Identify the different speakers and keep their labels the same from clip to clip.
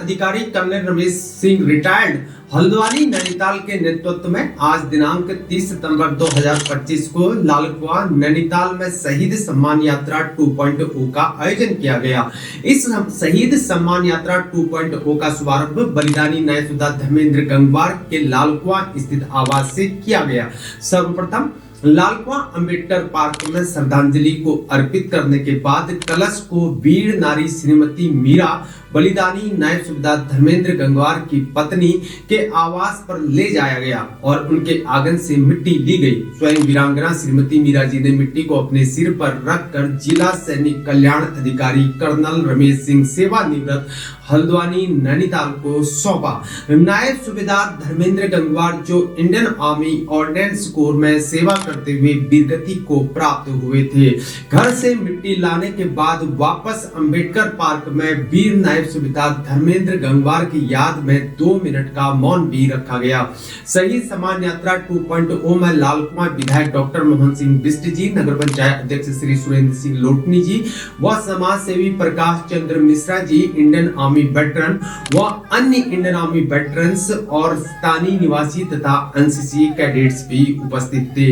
Speaker 1: अधिकारी colonel Ramesh Singh retired Haldwani Nainital के नेतृत्व में आज दिनांक 30 सितंबर 2025 को लालकुआं नैनीताल में शहीद सम्मान यात्रा 2.0 का आयोजन किया गया। इस शहीद सम्मान यात्रा 2.0 का शुभारंभ बलिदानी न्यायसुधा धर्मेंद्र गंगवार के लालकुआं स्थित आवास से किया गया। सर्वप्रथम लालकुआं अंबेडकर पार्क में श्रद्धांजलि को अर्पित करने के बाद कलश को वीर नारी श्रीमती मीरा बलिदानी नायब सूबेदार धर्मेंद्र गंगवार की पत्नी के आवास पर ले जाया गया और उनके आंगन से मिट्टी ली गई। स्वयं वीरांगना श्रीमती मीरा जी ने मिट्टी को अपने सिर पर रखकर जिला सैनिक कल्याण अधिकारी कर्नल रमेश सिंह सेवानिवृत्त हल्द्वानी नैनीताल को सौंपा। नायब सूबेदार धर्मेंद्र गंगवार जो इंडियन आर्मी ऑर्डिनेंस कोर में सेवा करते हुए वीरगति को प्राप्त हुए थे। घर से मिट्टी लाने के बाद वापस अंबेडकर पार्क में वीर नायब सूबेदार धर्मेंद्र गंगवार की याद में 2 मिनट का मौन भी रखा गया। शहीद सम्मान यात्रा 2.0 में लालकुआं विधायक डॉक्टर मोहन सिंह बिष्ट जी, नगर पंचायत अध्यक्ष श्री सुरेंद्र सिंह लोटनी जी व समाज सेवी Prakash Chandra Mishra ji, Indian army veteran व अन्य इंडियन आर्मी वेटरन्स और स्थानीय निवासी तथा एनसीसी कैडेट्स भी उपस्थित थे।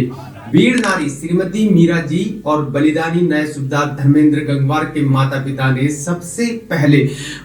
Speaker 1: वीर नारी श्रीमती मीरा जी और बलिदानी न्याय सूबेदार धर्मेंद्र गंगवार के माता पिता ने सबसे पहले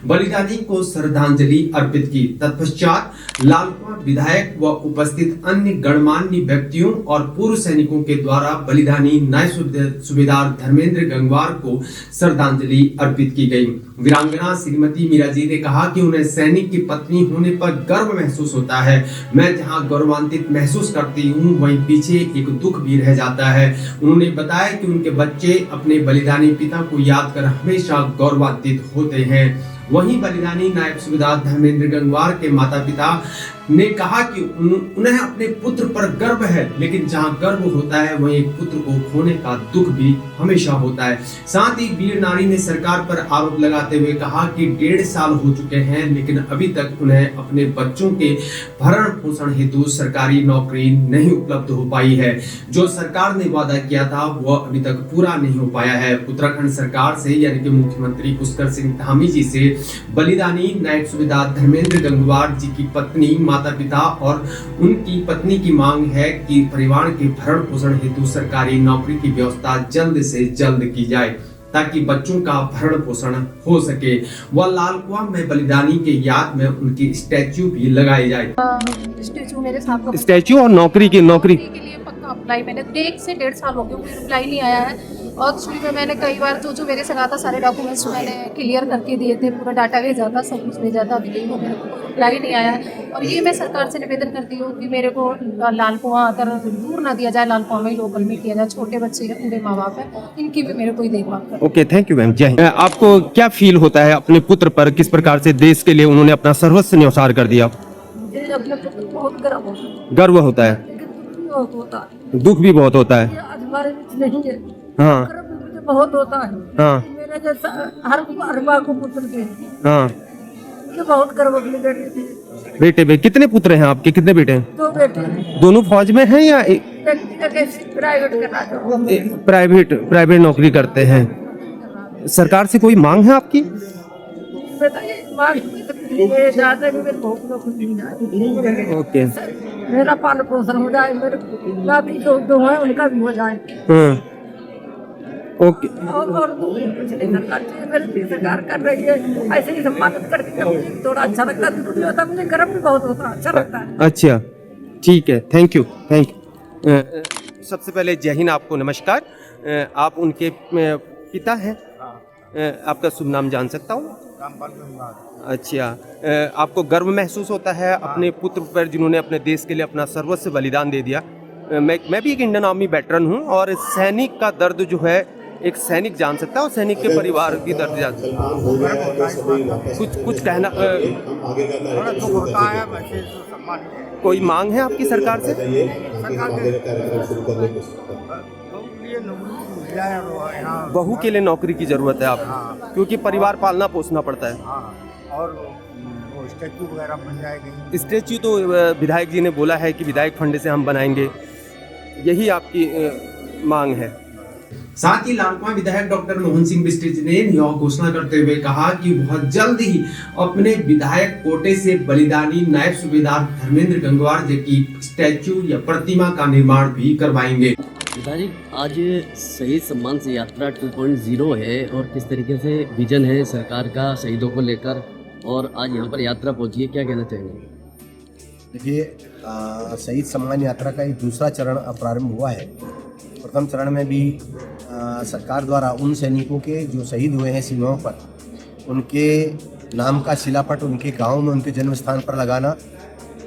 Speaker 1: बलिदानी को श्रद्धांजलि अर्पित की। तत्पश्चात लालकुआं विधायक व उपस्थित अन्य गणमान्य व्यक्तियों और पूर्व सैनिकों के द्वारा बलिदानी न्याय सूबेदार धर्मेंद्र गंगवार को श्रद्धांजलि अर्पित की गई। वीरांगना श्रीमती मीरा जी ने कहा कि उन्हें सैनिक की पत्नी होने पर गर्व महसूस होता है। मैं जहां गौरवान्वित महसूस करती हूं, वहीं पीछे एक दुख भी रह जाता है। उन्होंने बताया कि उनके बच्चे अपने बलिदानी पिता को याद कर हमेशा गौरवान्वित होते हैं। वहीं बलिदानी नायब सूबेदार धर्मेंद्र गंगवार के माता पिता ने कहा कि उन्हें अपने पुत्र पर गर्व है, लेकिन जहां गर्व होता है वहीं एक पुत्र को खोने का दुख भी हमेशा होता है। साथ ही वीर नारी ने सरकार पर आरोप लगाते हुए कहा कि 1.5 साल हो चुके हैं, लेकिन अभी तक उन्हें अपने बच्चों के भरण पोषण हेतु सरकारी नौकरी नहीं उपलब्ध हो पाई है। जो सरकार ने वादा किया था वह अभी तक पूरा नहीं हो पाया है। उत्तराखंड सरकार से यानी कि मुख्यमंत्री पुष्कर सिंह धामी जी से बलिदानी नायब सूबेदार धर्मेंद्र गंगवार जी की पत्नी, माता पिता और उनकी पत्नी की मांग है कि परिवार के भरण पोषण हेतु सरकारी नौकरी की व्यवस्था जल्द से जल्द की जाए ताकि बच्चों का भरण पोषण हो सके। वह लालकुआं में बलिदानी के याद में उनकी स्टैच्यू भी लगाई जाए।
Speaker 2: स्टैच्यू मेरे साथ
Speaker 1: स्टैच्यू और नौकरी के लिए
Speaker 2: पक्का अप्लाई मैंने 1 से 1.5 साल हो गए, कोई रिप्लाई नहीं आया है। और उसमें में मैंने कई बार जो मेरे संग था सारे डॉक्यूमेंट्स मैंने क्लियर करके दिए थे, पूरा डाटा भेजा था, सब कुछ भेजा था, अभी तक मेरे को रिप्लाई नहीं आया है। और ये मैं सरकार से निवेदन करती हूँ कि मेरे को लालकुआं अगर दूर ना दिया जाए, लालकुआं में लोकल में किया जाए। छोटे बच्चे हैं, पूरे माँ बाप है, इनकी भी मेरे को ही देखभाल कर।
Speaker 1: Okay, thank you ma'am. जय हिंद। आपको क्या फील होता है अपने पुत्र पर, किस प्रकार से देश के लिए उन्होंने अपना सर्वस्व न्यौछावर कर दिया?
Speaker 2: अपने पुत्र को बहुत
Speaker 1: गर्व होता है, दुख भी बहुत होता है।
Speaker 2: नहीं है,
Speaker 1: हाँ
Speaker 2: बहुत होता है।
Speaker 1: हाँ
Speaker 2: मेरे जैसा हर माँ को पुत्र के
Speaker 1: हाँ
Speaker 2: बहुत गर्व अपने
Speaker 1: बेटे कितने पुत्र हैं आपके, कितने बेटे हैं?
Speaker 2: 2 बेटे हैं।
Speaker 1: दोनों फौज में हैं या प्राइवेट नौकरी करते हैं? सरकार से कोई मांग है आपकी? ओके,
Speaker 2: मेरा पालन पोषण हो जाए, मेरे नाती जो है उनका भी हो जाए।
Speaker 1: ओके,
Speaker 2: और सरकार कर रही है, ऐसे ही सम्मानित करके थोड़ा अच्छा लगता है, मुझे गर्व भी बहुत होता है, अच्छा लगता है।
Speaker 1: अच्छा, ठीक है, थैंक यू। सबसे पहले जय हिंद, आपको नमस्कार। आप उनके पिता हैं, आपका शुभ नाम जान सकता हूँ? अच्छा, आपको गर्व महसूस होता है अपने पुत्र पर जिन्होंने अपने देश के लिए अपना सर्वस्व बलिदान दे दिया? मैं भी एक इंडियन आर्मी वेटरन हूँ और सैनिक का दर्द जो है एक सैनिक जान सकता है और सैनिक के परिवार की दर्द जान सकता है। कुछ कहना कोई मांग है आपकी सरकार से? बहू के लिए नौकरी की जरूरत है आपको, क्योंकि परिवार पालना पोसना पड़ता है।
Speaker 3: और स्टैच्यू वगैरह बन जाएगी।
Speaker 1: स्टैच्यू तो विधायक जी ने बोला है कि विधायक फंड से हम बनाएंगे, यही आपकी मांग है? साथ ही लालकुआं विधायक डॉक्टर मोहन सिंह बिष्ट ने यह घोषणा करते हुए कहा कि वह जल्द ही अपने विधायक कोटे से बलिदानी नायब सूबेदार धर्मेंद्र गंगवार जी की स्टैच्यू या प्रतिमा का निर्माण भी करवाएंगे।
Speaker 4: पिताजी, आज शहीद सम्मान से यात्रा 2.0 है और किस तरीके से विजन है सरकार का शहीदों को लेकर, और आज यहाँ पर यात्रा पहुंची है, क्या कहना चाहेंगे?
Speaker 5: देखिए, शहीद सम्मान यात्रा का एक दूसरा चरण प्रारंभ हुआ है। प्रथम चरण में भी सरकार द्वारा उन सैनिकों के जो शहीद हुए हैं सीमाओं पर, उनके नाम का शिलापट उनके गांव में उनके जन्म स्थान पर लगाना,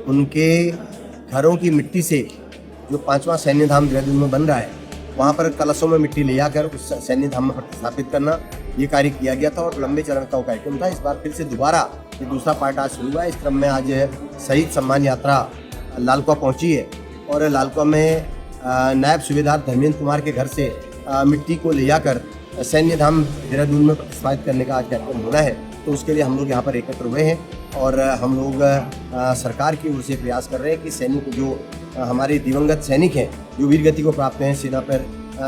Speaker 5: उनके घरों की मिट्टी से जो 5वां सैन्य धाम देहरादून में बन रहा है वहाँ पर कलशों में मिट्टी ले जाकर उस सैन्य धाम में प्रतिस्थापित करना, ये कार्य किया गया था और लंबे चरण का कार्यक्रम था। इस बार फिर से दोबारा ये दूसरा पार्ट आज शुरू हुआ है। इस क्रम में आज शहीद सम्मान यात्रा लालकुआं पहुंची है और लालकुआं में नायब सूबेदार धर्मेंद्र कुमार के घर से मिट्टी को ले जाकर सैन्य धाम देहरादून में प्रतिस्थापित करने का आज कार्यक्रम होना है। तो उसके लिए हम लोग यहाँ पर एकत्र हुए हैं और हम लोग सरकार की ओर से प्रयास कर रहे हैं कि सैनिक जो हमारे दिवंगत सैनिक हैं जो वीर गति को प्राप्त हैं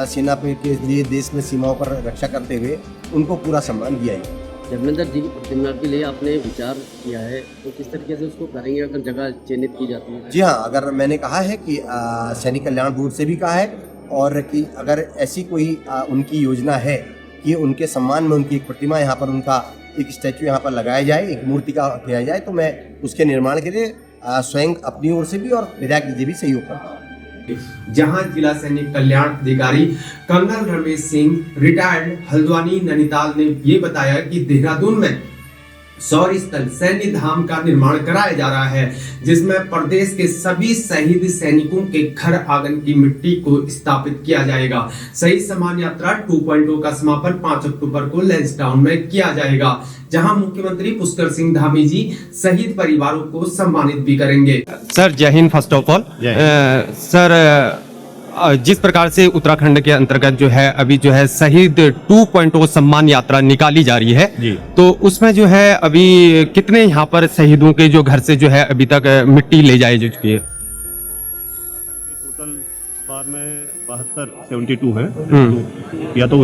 Speaker 5: सेना पे के लिए देश में सीमाओं पर रक्षा करते हुए, उनको पूरा सम्मान दिया है।
Speaker 4: धर्मेंद्र जी की प्रतिमा के लिए आपने विचार किया है, तो किस तरीके से उसको करेंगे अगर जगह चिन्हित की जाती है?
Speaker 5: जी हाँ, अगर मैंने कहा है कि सैनिक कल्याण बोर्ड से भी कहा है और कि अगर ऐसी कोई उनकी योजना है कि उनके सम्मान में उनकी एक प्रतिमा यहाँ पर, उनका एक स्टैचू यहाँ पर लगाया जाए, एक मूर्ति का किया जाए, तो मैं उसके निर्माण के लिए स्वयं अपनी ओर से भी और विधायक जी भी सहयोग करूँगा।
Speaker 1: जहां जिला सैनिक कल्याण अधिकारी कर्नल रमेश सिंह रिटायर्ड हल्द्वानी नैनीताल ने ये बताया कि देहरादून में शौर्य स्थल सैन्य धाम का निर्माण कराया जा रहा है, जिसमें प्रदेश के सभी शहीद सैनिकों के घर आंगन की मिट्टी को स्थापित किया जाएगा। शहीद सम्मान यात्रा 2.0 का समापन 5 अक्टूबर को लैंसडाउन में किया जाएगा, जहां मुख्यमंत्री पुष्कर सिंह धामी जी शहीद परिवारों को सम्मानित भी करेंगे।
Speaker 6: सर जय Hind. First of all sir, जिस प्रकार से उत्तराखंड के अंतर्गत जो है अभी जो है शहीद 2.0 सम्मान यात्रा निकाली जा रही है जी, तो उसमें जो है अभी कितने यहाँ पर शहीदों के जो घर से जो है अभी तक मिट्टी ले जाई जा चुकी है?
Speaker 7: टोटल इस बार में 72 है, तो या तो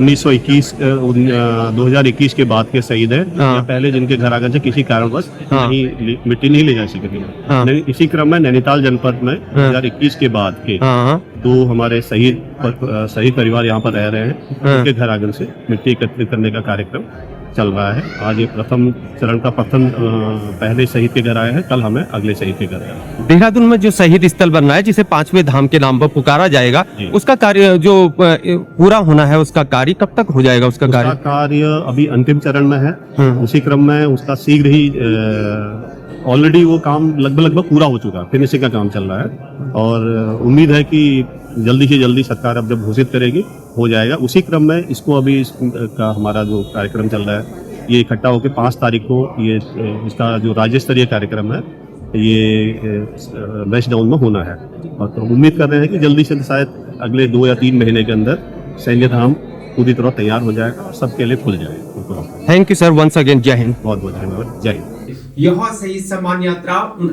Speaker 7: 2021 के बाद के शहीद है या पहले जिनके घर आगे से किसी कारणवश मिट्टी नहीं ले जा सके। इसी क्रम में नैनीताल जनपद में 2021 के बाद के दो हमारे शहीद परिवार यहाँ पर रह रहे हैं, उनके घर आंगन से मिट्टी एकत्रित करने का कार्यक्रम चल रहा है। आज ये प्रथम चरण का पहले शहीद के घर आए हैं, कल हमें अगले शहीद के घर आए।
Speaker 6: देहरादून में जो शहीद स्थल बन रहा है जिसे 5वें धाम के नाम पर पुकारा जाएगा, उसका कार्य जो पूरा होना है उसका कार्य कब तक हो जाएगा? उसका
Speaker 7: कार्य अभी अंतिम चरण में है। उसी क्रम में उसका शीघ्र ही ऑलरेडी वो काम लगभग पूरा हो चुका है, फिनिशिंग का काम चल रहा है और उम्मीद है कि जल्दी से जल्दी सरकार अब जब घोषित करेगी हो जाएगा। उसी क्रम में इसको अभी इसका हमारा जो कार्यक्रम चल रहा है ये इकट्ठा होकर 5 तारीख को ये इसका जो राज्य स्तरीय कार्यक्रम है ये वेस्ट डाउन में होना है और तो उम्मीद कर रहे हैं कि जल्दी से शायद अगले 2 या 3 महीने के अंदर सैन्य धाम पूरी तरह तैयार हो जाएगा और सबके लिए खुल जाएगा।
Speaker 6: Thank you sir, once again जय हिंद।
Speaker 7: बहुत बहुत धन्यवाद। जय हिंद।
Speaker 1: यह शहीद सम्मान यात्रा उन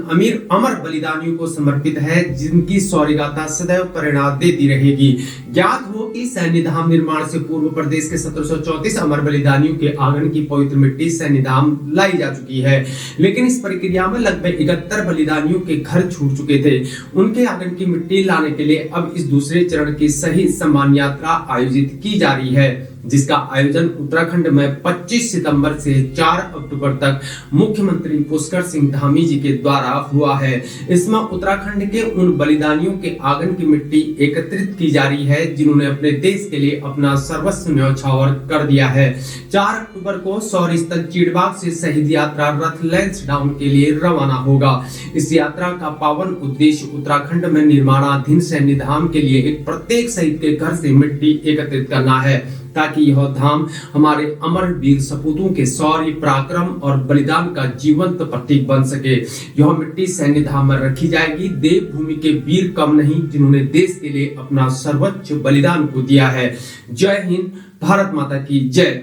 Speaker 1: अमर बलिदानियों को समर्पित है जिनकी शौर्य गाथा सदैव प्रेरणा देती रहेगी। ज्ञात हो कि सैन्य धाम निर्माण से पूर्व प्रदेश के 1734 अमर बलिदानियों के आंगन की पवित्र मिट्टी सैन्य धाम लाई जा चुकी है, लेकिन इस प्रक्रिया में लगभग 71 बलिदानियों के घर छूट चुके थे। उनके आंगन की मिट्टी लाने के लिए अब इस दूसरे चरण की शहीद सम्मान यात्रा आयोजित की जा रही है, जिसका आयोजन उत्तराखंड में 25 सितंबर से 4 अक्टूबर तक मुख्यमंत्री पुष्कर सिंह धामी जी के द्वारा हुआ है। इसमें उत्तराखंड के उन बलिदानियों के आंगन की मिट्टी एकत्रित की जा रही है जिन्होंने अपने देश के लिए अपना सर्वस्व न्यौछावर कर दिया है। 4 अक्टूबर को शौर्य स्थल चीड़बाग से शहीद यात्रा रथ लैंसडाउन के लिए रवाना होगा। इस यात्रा का पावन उद्देश्य उत्तराखंड में निर्माणाधीन सैन्य धाम के लिए एक प्रत्येक शहीद के घर से मिट्टी एकत्रित करना है, ताकि यह धाम हमारे अमर वीर सपूतों के शौर्य, पराक्रम और बलिदान का जीवंत प्रतीक बन सके। यह मिट्टी सैन्य धाम में रखी जाएगी। देवभूमि के वीर कम नहीं जिन्होंने देश के लिए अपना सर्वोच्च बलिदान को दिया है। जय हिंद, भारत माता की जय।